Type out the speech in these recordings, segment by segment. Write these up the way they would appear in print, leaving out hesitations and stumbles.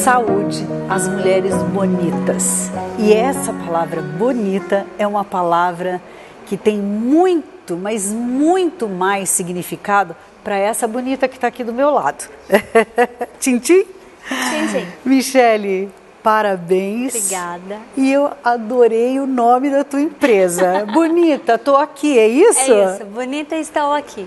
Saúde às mulheres bonitas. E essa palavra bonita é uma palavra que tem muito, mas muito mais significado para essa bonita que está aqui do meu lado. Tintim? Tintim. Michele, parabéns. Obrigada. E eu adorei o nome da tua empresa. Bonita, tô aqui, é isso? É isso, bonita, estou aqui.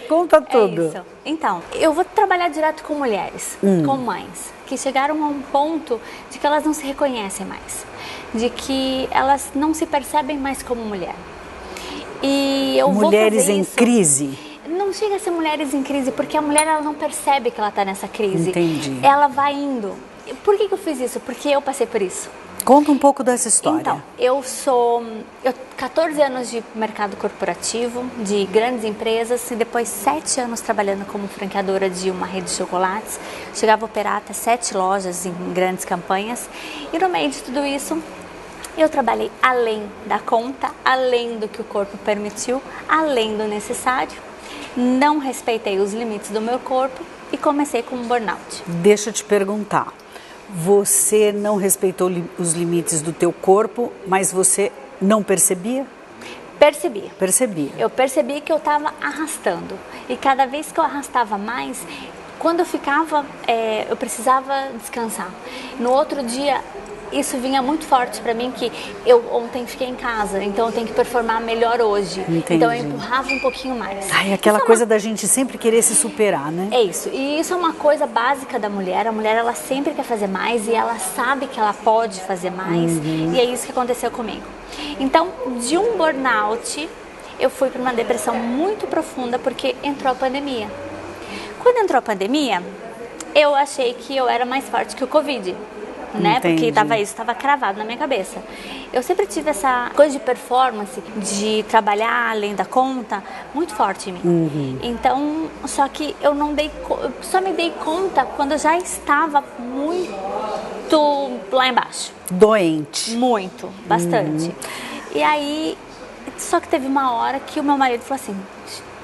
Conta tudo. É isso. Então, eu vou trabalhar direto com mulheres, com mães, que chegaram a um ponto de que elas não se reconhecem mais, de que elas não se percebem mais como mulher. E eu Mulheres vou fazer em isso. crise. Não chega a ser mulheres em crise, porque a mulher ela não percebe que ela está nessa crise. Entendi. Ela vai indo. Por que eu fiz isso? Porque eu passei por isso. Conta um pouco dessa história. Então, eu 14 anos de mercado corporativo, de grandes empresas, e depois 7 anos trabalhando como franqueadora de uma rede de chocolates. Chegava a operar até 7 lojas em grandes campanhas. E no meio de tudo isso, eu trabalhei além da conta, além do que o corpo permitiu, além do necessário. Não respeitei os limites do meu corpo e comecei com um burnout. Deixa eu te perguntar. Você não respeitou os limites do teu corpo, mas você não percebia? Percebia. Percebia. Eu percebi que eu estava arrastando. E cada vez que eu arrastava mais, quando eu ficava, eu precisava descansar. No outro dia, isso vinha muito forte para mim, que eu ontem fiquei em casa, então eu tenho que performar melhor hoje. Entendi. Então eu empurrava um pouquinho mais. Ai, aquela coisa da gente sempre querer se superar, né? É isso. E isso é uma coisa básica da mulher. A mulher, ela sempre quer fazer mais e ela sabe que ela pode fazer mais. E é isso que aconteceu comigo. Então, de um burnout, eu fui para uma depressão muito profunda porque entrou a pandemia. Quando entrou a pandemia, eu achei que eu era mais forte que o Covid. Né? Porque estava cravado na minha cabeça. Eu sempre tive essa coisa de performance, de trabalhar além da conta, muito forte em mim. Então, só que eu só me dei conta quando eu já estava muito lá embaixo. Doente. Muito, bastante. E aí, só que teve uma hora que o meu marido falou assim: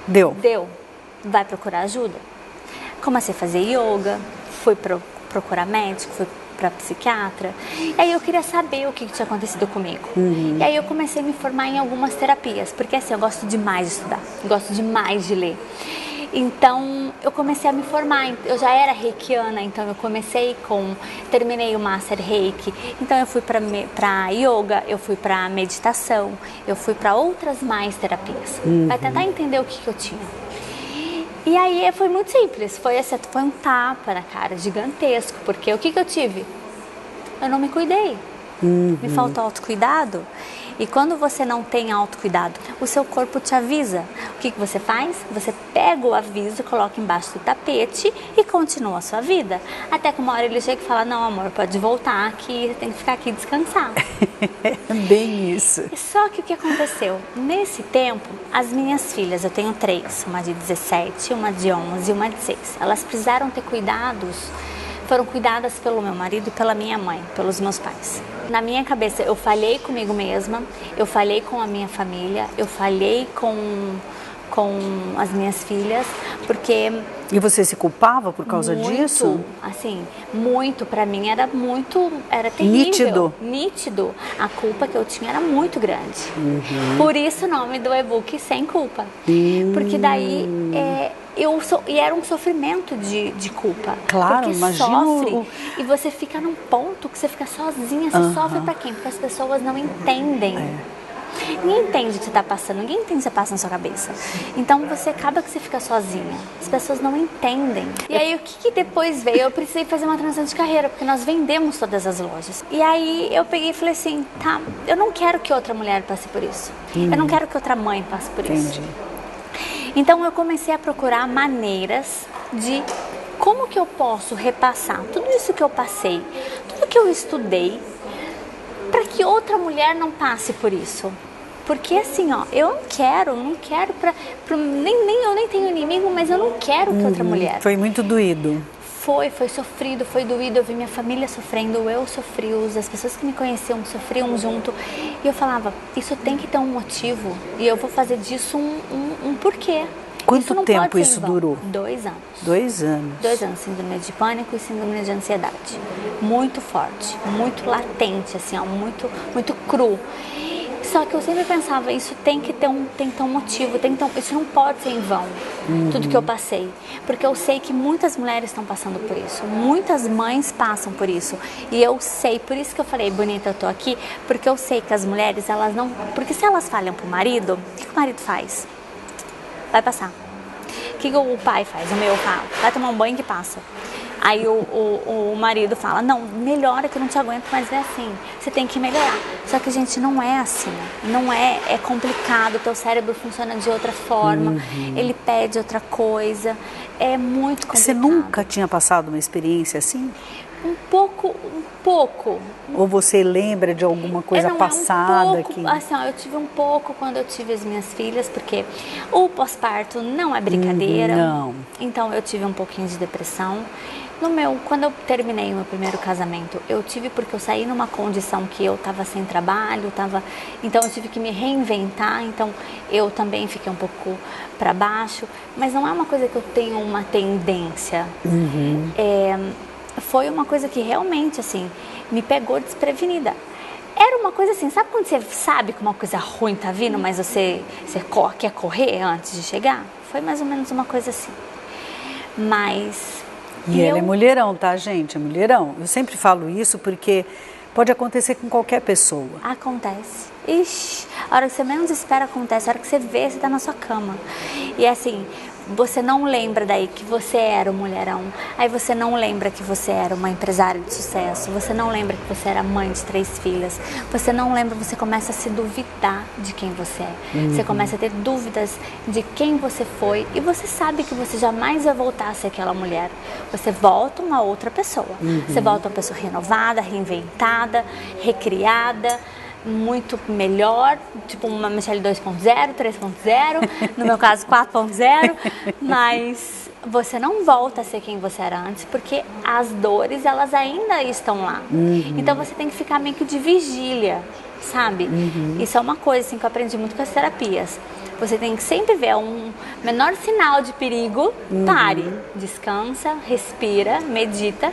Deu. Vai procurar ajuda. Comecei a fazer yoga, fui procurar médico, fui para psiquiatra. E aí eu queria saber o que tinha acontecido comigo. E aí eu comecei a me formar em algumas terapias, porque assim, eu gosto demais de estudar, gosto demais de ler. Então eu comecei a me formar, eu já era reikiana, então eu terminei o Master Reiki, então eu fui para yoga, eu fui para meditação, eu fui para outras mais terapias, para tentar entender o que eu tinha. E aí foi muito simples, foi um tapa na cara gigantesco, porque o que eu tive? Eu não me cuidei, me faltou autocuidado. E quando você não tem autocuidado, o seu corpo te avisa. O que você faz? Você pega o aviso, coloca embaixo do tapete e continua a sua vida. Até que uma hora ele chega e fala: não, amor, pode voltar aqui, tem que ficar aqui e descansar. Bem isso. Só que o que aconteceu? Nesse tempo, as minhas filhas, eu tenho 3, uma de 17, uma de 11 e uma de 6. Elas precisaram ter cuidados, foram cuidadas pelo meu marido e pela minha mãe, pelos meus pais. Na minha cabeça, eu falhei comigo mesma, eu falhei com a minha família, eu falhei com as minhas filhas, porque... E você se culpava por causa disso? Assim, muito, pra mim era terrível. Nítido. A culpa que eu tinha era muito grande. Por isso o nome do e-book Sem Culpa. Porque daí e era um sofrimento de culpa. Claro, porque imagino. Sofre, e você fica num ponto que você fica sozinha. Você sofre pra quem? Porque as pessoas não entendem. Ninguém entende o que você está passando, ninguém entende o que você passa na sua cabeça. Então você acaba que você fica sozinha. As pessoas não entendem. E aí o que depois veio? Eu precisei fazer uma transição de carreira, porque nós vendemos todas as lojas. E aí eu peguei e falei assim: tá, eu não quero que outra mulher passe por isso. Eu não quero que outra mãe passe por isso. Então eu comecei a procurar maneiras de como que eu posso repassar tudo isso que eu passei, tudo que eu estudei, para que outra mulher não passe por isso. Porque assim, ó, eu não quero eu nem tenho inimigo, mas eu não quero que outra mulher. Foi muito doído. Foi sofrido, foi doído. Eu vi minha família sofrendo, eu sofri, as pessoas que me conheciam sofriam junto. E eu falava: isso tem que ter um motivo, e eu vou fazer disso um porquê. Quanto não tempo pode ser em isso vão. durou? 2 anos. 2 anos. 2 anos, síndrome de pânico e síndrome de ansiedade. Muito forte, muito latente, assim, ó, muito, muito cru. Só que eu sempre pensava, isso tem que ter um motivo, isso não pode ser em vão, tudo que eu passei. Porque eu sei que muitas mulheres estão passando por isso, muitas mães passam por isso. E eu sei, por isso que eu falei, bonita, eu tô aqui, porque eu sei que as mulheres, elas não... Porque se elas falham pro marido, o que o marido faz? Vai passar. O que o pai faz? O meu fala, vai tomar um banho que passa. Aí o marido fala, não, melhora que eu não te aguento, mas é assim, você tem que melhorar. Só que, gente, não é assim, não é, é complicado, o teu cérebro funciona de outra forma, ele pede outra coisa, é muito complicado. Você nunca tinha passado uma experiência assim? Um pouco. Ou você lembra de alguma coisa passada? Um pouco, assim, ó, eu tive um pouco quando eu tive as minhas filhas, porque o pós-parto não é brincadeira. Não. Então eu tive um pouquinho de depressão. Quando eu terminei o meu primeiro casamento, eu tive porque eu saí numa condição que eu estava sem trabalho, então eu tive que me reinventar, então eu também fiquei um pouco para baixo, mas não é uma coisa que eu tenho uma tendência. Foi uma coisa que realmente, assim, me pegou desprevenida. Era uma coisa assim, sabe quando você sabe que uma coisa ruim tá vindo, mas você quer correr antes de chegar? Foi mais ou menos uma coisa assim. Mas... E ela é mulherão, tá, gente? É mulherão. Eu sempre falo isso porque pode acontecer com qualquer pessoa. Acontece. Ixi, a hora que você menos espera acontece, a hora que você vê, você tá na sua cama. E assim, você não lembra daí que você era um mulherão. Aí você não lembra que você era uma empresária de sucesso. Você não lembra que você era mãe de 3 filhas. Você não lembra, você começa a se duvidar de quem você é. Você começa a ter dúvidas de quem você foi. E você sabe que você jamais vai voltar a ser aquela mulher. Você volta uma outra pessoa. Você volta uma pessoa renovada, reinventada, recriada, muito melhor, tipo uma Michelle 2.0, 3.0, no meu caso 4.0, mas você não volta a ser quem você era antes, porque as dores, elas ainda estão lá. Então você tem que ficar meio que de vigília, sabe? Isso é uma coisa assim, que eu aprendi muito com as terapias. Você tem que sempre ver um menor sinal de perigo, pare, descansa, respira, medita,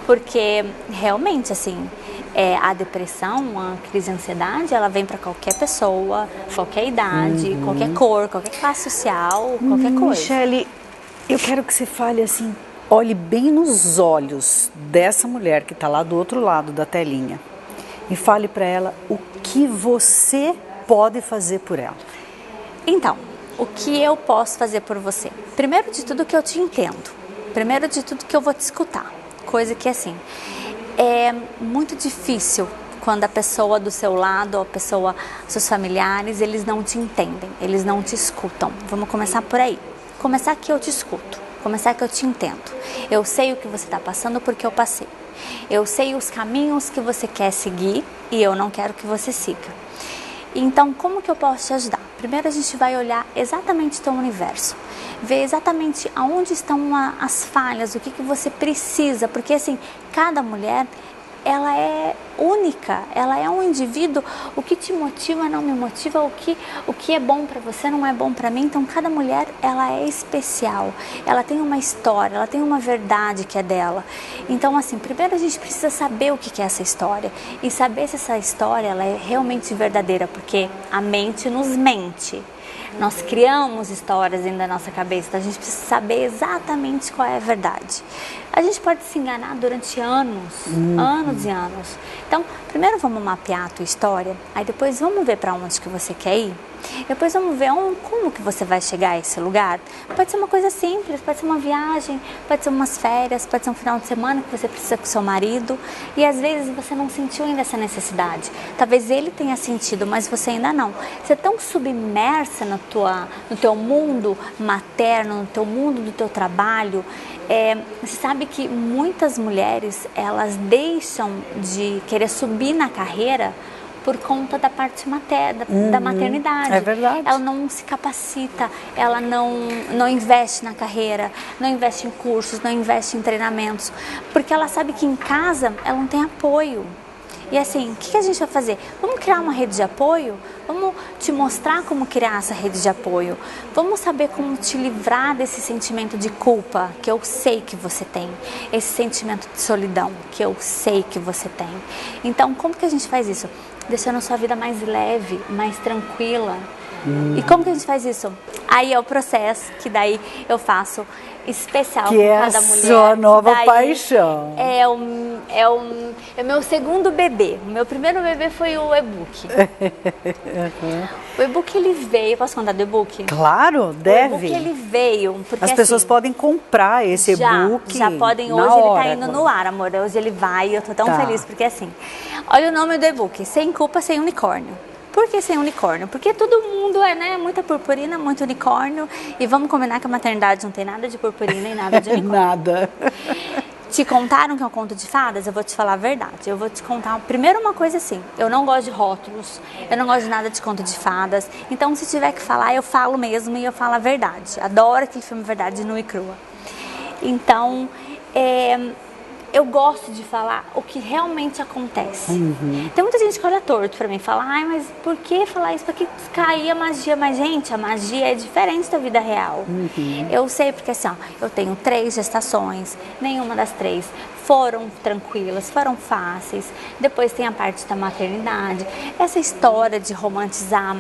porque realmente, assim, a depressão, a crise de ansiedade, ela vem para qualquer pessoa, qualquer idade, qualquer cor, qualquer classe social, qualquer coisa. Michele, eu quero que você fale assim, olhe bem nos olhos dessa mulher que está lá do outro lado da telinha e fale para ela o que você pode fazer por ela. Então, o que eu posso fazer por você? Primeiro de tudo que eu te entendo. Primeiro de tudo que eu vou te escutar. Coisa que, assim, é muito difícil quando a pessoa do seu lado, seus familiares, eles não te entendem, eles não te escutam. Vamos começar por aí. Começar que eu te escuto, começar que eu te entendo. Eu sei o que você está passando porque eu passei. Eu sei os caminhos que você quer seguir e eu não quero que você siga. Então, como que eu posso te ajudar? Primeiro a gente vai olhar exatamente o teu universo, ver exatamente aonde estão as falhas, o que você precisa, porque assim, cada mulher, ela é única, ela é um indivíduo, o que te motiva não me motiva, o que é bom para você não é bom para mim, então cada mulher, ela é especial, ela tem uma história, ela tem uma verdade que é dela. Então assim, primeiro a gente precisa saber o que é essa história e saber se essa história ela é realmente verdadeira, porque a mente nos mente. Nós criamos histórias dentro da nossa cabeça, então a gente precisa saber exatamente qual é a verdade. A gente pode se enganar durante anos, anos e anos. Então, primeiro vamos mapear a tua história, aí depois vamos ver para onde que você quer ir. Depois vamos ver como que você vai chegar a esse lugar. Pode ser uma coisa simples, pode ser uma viagem, pode ser umas férias, pode ser um final de semana que você precisa com seu marido. E às vezes você não sentiu ainda essa necessidade. Talvez ele tenha sentido, mas você ainda não. Você é tão submersa no teu mundo materno, no teu mundo do teu trabalho. Você sabe que muitas mulheres, elas deixam de querer subir na carreira por conta da parte da maternidade. É verdade. Ela não se capacita, ela não investe na carreira, não investe em cursos, não investe em treinamentos, porque ela sabe que em casa ela não tem apoio. E assim, o que a gente vai fazer? Vamos criar uma rede de apoio? Vamos te mostrar como criar essa rede de apoio. Vamos saber como te livrar desse sentimento de culpa que eu sei que você tem. Esse sentimento de solidão que eu sei que você tem. Então, como que a gente faz isso? Deixando a sua vida mais leve, mais tranquila. E como que a gente faz isso? Aí é o processo que daí eu faço especial que com é cada a mulher. sua nova paixão. É o meu segundo bebê. O meu primeiro bebê foi o e-book. O e-book ele veio, posso contar do e-book? Claro, deve. O e-book ele veio porque as pessoas podem comprar esse e-book. Já podem, hoje ele tá indo no ar, amor. Hoje ele vai, eu tô tão feliz porque assim, olha o nome do e-book, Sem Culpa, Sem Unicórnio. Por que sem unicórnio? Porque todo mundo muita purpurina, muito unicórnio. E vamos combinar que a maternidade não tem nada de purpurina e nada de unicórnio. Nada. Te contaram que é um conto de fadas? Eu vou te falar a verdade. Eu vou te contar primeiro uma coisa assim. Eu não gosto de rótulos, eu não gosto de nada de conto de fadas. Então, se tiver que falar, eu falo mesmo e eu falo a verdade. Adoro aquele filme Verdade Nua e Crua. Então, eu gosto de falar o que realmente acontece. Tem muita gente que olha torto pra mim e fala, ai, mas por que falar isso? Pra que cair a magia? Mas, gente, a magia é diferente da vida real. Eu sei porque, assim, ó, eu tenho 3 gestações, nenhuma das 3 foram tranquilas, foram fáceis. Depois tem a parte da maternidade. Essa história de romantizar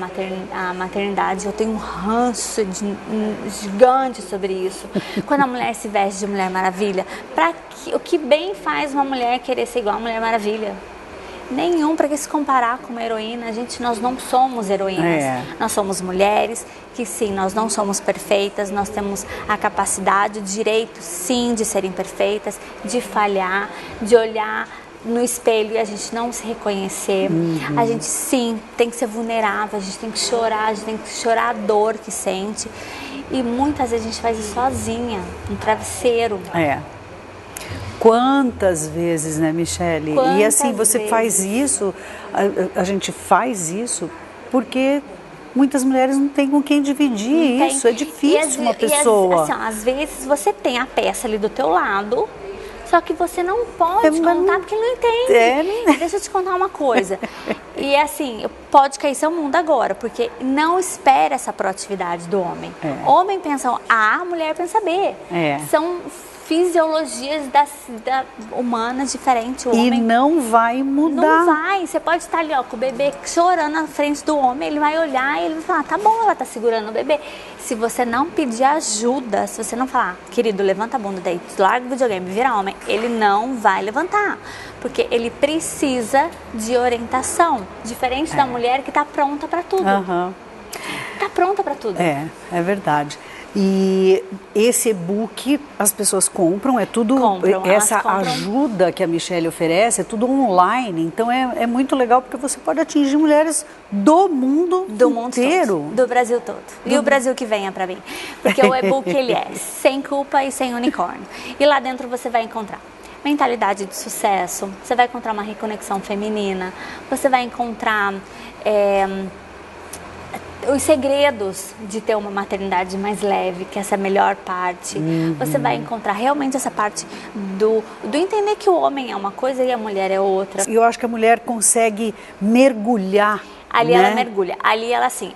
a maternidade, eu tenho um ranço gigante sobre isso. Quando a mulher se veste de Mulher Maravilha, o que bem faz uma mulher querer ser igual a Mulher Maravilha? Nenhum, para que se comparar com uma heroína. Nós não somos heroínas, nós somos mulheres que sim, nós não somos perfeitas, nós temos a capacidade, o direito sim de serem perfeitas, de falhar, de olhar no espelho e a gente não se reconhecer. A gente sim tem que ser vulnerável, a gente tem que chorar, a gente tem que chorar a dor que sente. E muitas vezes a gente faz isso sozinha, um travesseiro. Quantas vezes, né, Michele? E assim, você faz isso, a gente faz isso porque muitas mulheres não têm com quem dividir isso. É difícil uma pessoa. Assim, às vezes você tem a peça ali do teu lado, só que você não pode contar porque não entende. Deixa eu te contar uma coisa. E assim, pode cair seu mundo agora, porque não espera essa proatividade do homem. Homem pensa A, mulher pensa B. São fisiologias humanas diferentes. O homem não vai mudar. Não vai. Você pode estar ali, ó, com o bebê chorando na frente do homem, ele vai olhar e ele vai falar, tá bom, ela tá segurando o bebê. Se você não pedir ajuda, se você não falar, querido, levanta a bunda daí, larga o videogame, vira homem, ele não vai levantar. Porque ele precisa de orientação. Diferente da mulher que tá pronta para tudo. Tá pronta para tudo. É verdade. E esse e-book as pessoas compram, essa ajuda que a Michele oferece, é tudo online, então é muito legal porque você pode atingir mulheres do mundo inteiro. Todo, do Brasil todo. E o Brasil que venha pra mim. Porque o e-book ele é sem culpa e sem unicórnio. E lá dentro você vai encontrar mentalidade de sucesso, você vai encontrar uma reconexão feminina, você vai encontrar os segredos de ter uma maternidade mais leve, que essa é a melhor parte. Você vai encontrar realmente essa parte do entender que o homem é uma coisa e a mulher é outra. E eu acho que a mulher consegue mergulhar. Ali ela mergulha. Ali ela assim,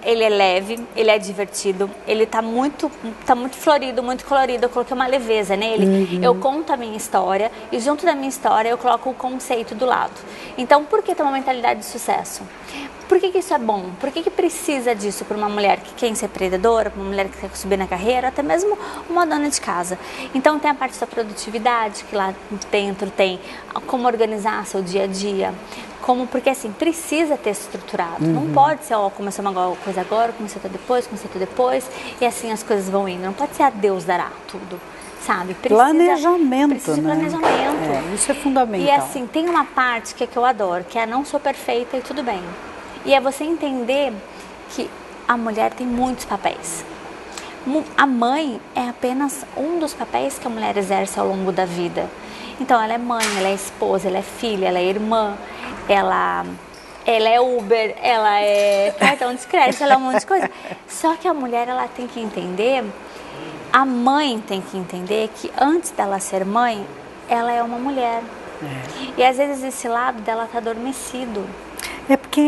ele é leve, ele é divertido, ele tá muito florido, muito colorido. Eu coloquei uma leveza nele. Eu conto a minha história e junto da minha história eu coloco o conceito do lado. Então, por que ter uma mentalidade de sucesso? Por que isso é bom? Por que precisa disso para uma mulher que quer ser empreendedora, para uma mulher que quer subir na carreira, até mesmo uma dona de casa? Então tem a parte da produtividade, que lá dentro tem como organizar seu dia a dia, porque assim, precisa ter estruturado. Não pode ser, começou uma coisa agora, comecei outra depois, e assim as coisas vão indo. Não pode ser a Deus dará tudo. Sabe? Planejamento, precisa de planejamento. Isso é fundamental. E assim, tem uma parte que eu adoro, que é não sou perfeita e tudo bem. E é você entender que a mulher tem muitos papéis. A mãe é apenas um dos papéis que a mulher exerce ao longo da vida. Então, ela é mãe, ela é esposa, ela é filha, ela é irmã, ela é Uber, ela é cartão de crédito, ela é um monte de coisa. Só que a mulher, ela tem que entender, a mãe tem que entender que antes dela ser mãe, ela é uma mulher. E às vezes esse lado dela tá adormecido. É porque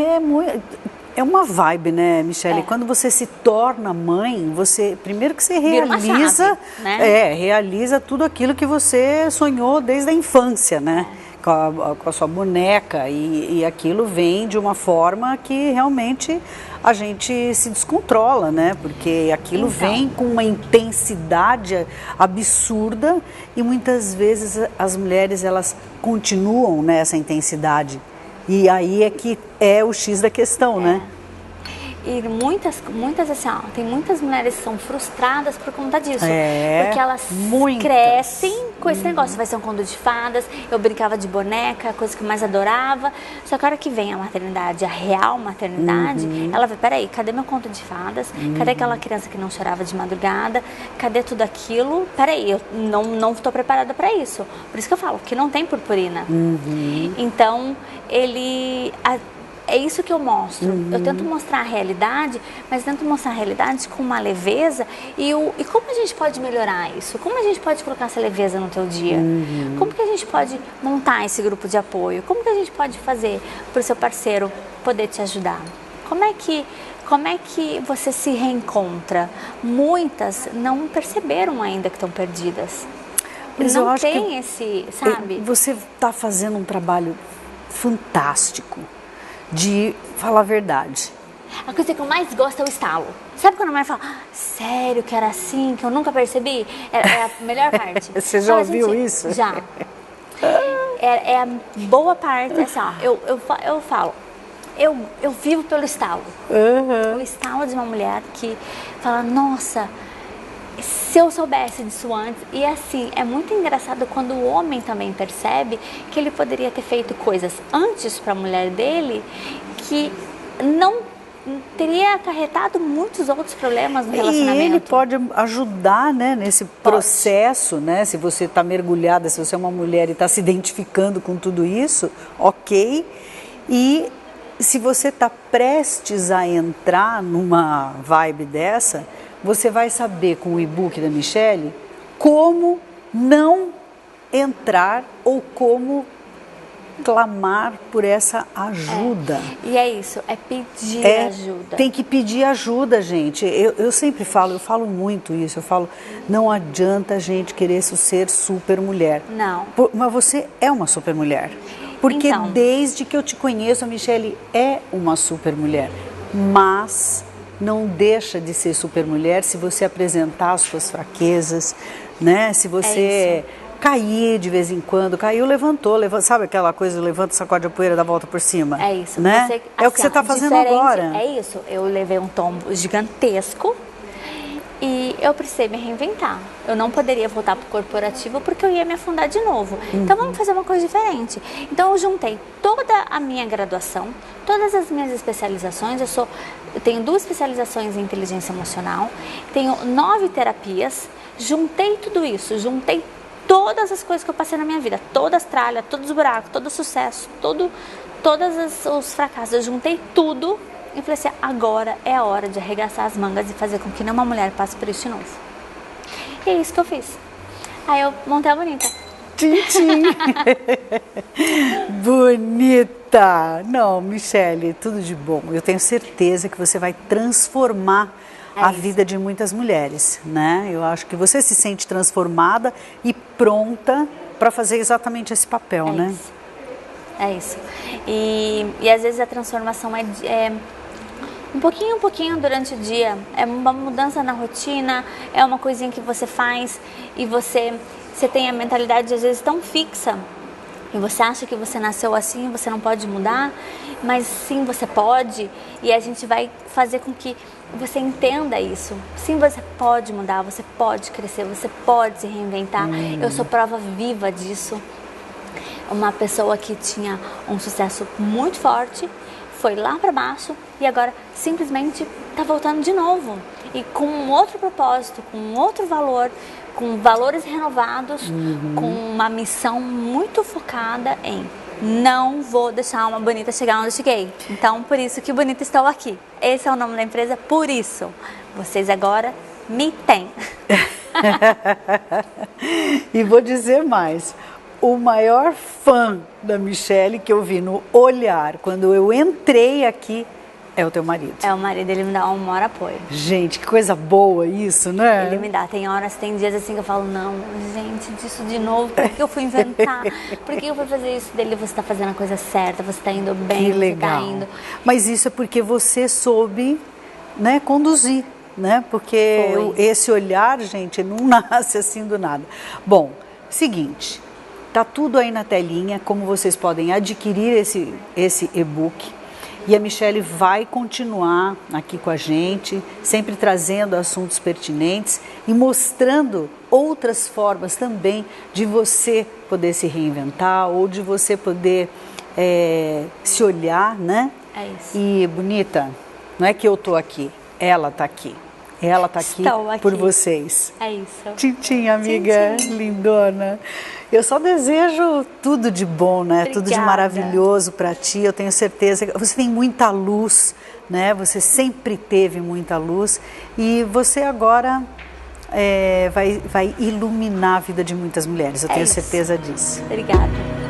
é uma vibe, né, Michele? Quando você se torna mãe, você primeiro que você Vira uma realiza, chave, né? realiza tudo aquilo que você sonhou desde a infância, né? Com a sua boneca e aquilo vem de uma forma que realmente a gente se descontrola, né? Porque aquilo vem com uma intensidade absurda e muitas vezes as mulheres elas continuam nessa intensidade. E aí é que é o X da questão, né? E muitas assim, ó, tem muitas mulheres que são frustradas por conta disso. Porque elas crescem com esse negócio. Vai ser um conto de fadas, eu brincava de boneca, a coisa que eu mais adorava. Só que a hora que vem a maternidade, a real maternidade, ela vai, peraí, cadê meu conto de fadas? Cadê aquela criança que não chorava de madrugada? Cadê tudo aquilo? Peraí, eu não estou preparada para isso. Por isso que eu falo que não tem purpurina. Então, é isso que eu mostro. Eu tento mostrar a realidade, mas tento mostrar a realidade com uma leveza e como a gente pode melhorar isso? Como a gente pode colocar essa leveza no teu dia? Como que a gente pode montar esse grupo de apoio? Como que a gente pode fazer para o seu parceiro poder te ajudar? Como é que você se reencontra? Muitas não perceberam ainda que estão perdidas. Mas não eu acho tem que esse, sabe? Você está fazendo um trabalho fantástico de falar a verdade. A coisa que eu mais gosto é o estalo. Sabe quando a mãe fala, sério que era assim, que eu nunca percebi? É a melhor parte. Você já ouviu isso? Já. É a boa parte, assim, ó, eu falo, eu vivo pelo estalo. O estalo de uma mulher que fala, nossa, se eu soubesse disso antes. E assim, é muito engraçado quando o homem também percebe que ele poderia ter feito coisas antes para a mulher dele que não teria acarretado muitos outros problemas no relacionamento. E ele pode ajudar, né, nesse processo, né? Se você está mergulhada, se você é uma mulher e está se identificando com tudo isso, ok. E se você está prestes a entrar numa vibe dessa, você vai saber com o e-book da Michele como não entrar ou como clamar por essa ajuda. E é isso, é pedir ajuda. Tem que pedir ajuda, gente. Eu sempre falo, eu falo muito isso, eu falo, não adianta a gente querer ser super mulher. Não. Mas você é uma super mulher. Porque então, desde que eu te conheço, a Michele é uma super mulher. Mas não deixa de ser super mulher se você apresentar as suas fraquezas, né? Se você cair de vez em quando, caiu, levantou, sabe aquela coisa, levanta, sacode a poeira, dá a volta por cima? É isso. Né? Você, é o que você está fazendo agora. É isso. Eu levei um tombo gigantesco e eu precisei me reinventar. Eu não poderia voltar para o corporativo porque eu ia me afundar de novo. Então vamos fazer uma coisa diferente. Então eu juntei toda a minha graduação, todas as minhas especializações. Eu tenho 2 especializações em inteligência emocional, tenho 9 terapias, juntei tudo isso, juntei todas as coisas que eu passei na minha vida, todas as tralhas, todos os buracos, todo o sucesso, todos os fracassos, eu juntei tudo e falei assim, agora é a hora de arregaçar as mangas e fazer com que nenhuma mulher passe por isso de novo. E é isso que eu fiz. Aí eu montei a Bonita. Tchim. Bonita! Não, Michele, tudo de bom. Eu tenho certeza que você vai transformar a vida de muitas mulheres, né? Eu acho que você se sente transformada e pronta para fazer exatamente esse papel, né? Isso. É isso. E às vezes a transformação é um pouquinho durante o dia. É uma mudança na rotina, é uma coisinha que você faz e você tem a mentalidade às vezes tão fixa. E você acha que você nasceu assim, você não pode mudar, mas sim, você pode. E a gente vai fazer com que você entenda isso. Sim, você pode mudar, você pode crescer, você pode se reinventar. Eu sou prova viva disso. Uma pessoa que tinha um sucesso muito forte, foi lá para baixo e agora simplesmente está voltando de novo. E com um outro propósito, com um outro valor, com valores renovados, com uma missão muito focada em não vou deixar uma Bonita chegar onde eu cheguei. Então, por isso que Bonita estou aqui. Esse é o nome da empresa, por isso. Vocês agora me têm. E vou dizer mais, o maior fã da Michele, que eu vi no olhar, quando eu entrei aqui, é o teu marido. É o marido, ele me dá um maior apoio. Gente, que coisa boa isso, né? Ele me dá, tem horas, tem dias assim que eu falo, não, gente, disso de novo, por que eu fui inventar? Por que eu fui fazer isso dele? Você tá fazendo a coisa certa, você tá indo bem, Que você legal. tá indo. Mas isso é porque você soube, né, conduzir, né? Porque esse olhar, gente, não nasce assim do nada. Bom, seguinte, tá tudo aí na telinha, como vocês podem adquirir esse e-book. E a Michele vai continuar aqui com a gente, sempre trazendo assuntos pertinentes e mostrando outras formas também de você poder se reinventar ou de você poder se olhar, né? É isso. E bonita, não é que eu tô aqui, ela tá aqui. Ela tá aqui por vocês. É isso. Tchim, amiga, Tchim. lindona. Eu só desejo tudo de bom, né? Obrigada. Tudo de maravilhoso para ti. Eu tenho certeza que você tem muita luz, né? Você sempre teve muita luz e você agora vai iluminar a vida de muitas mulheres. Eu tenho certeza disso. Obrigada.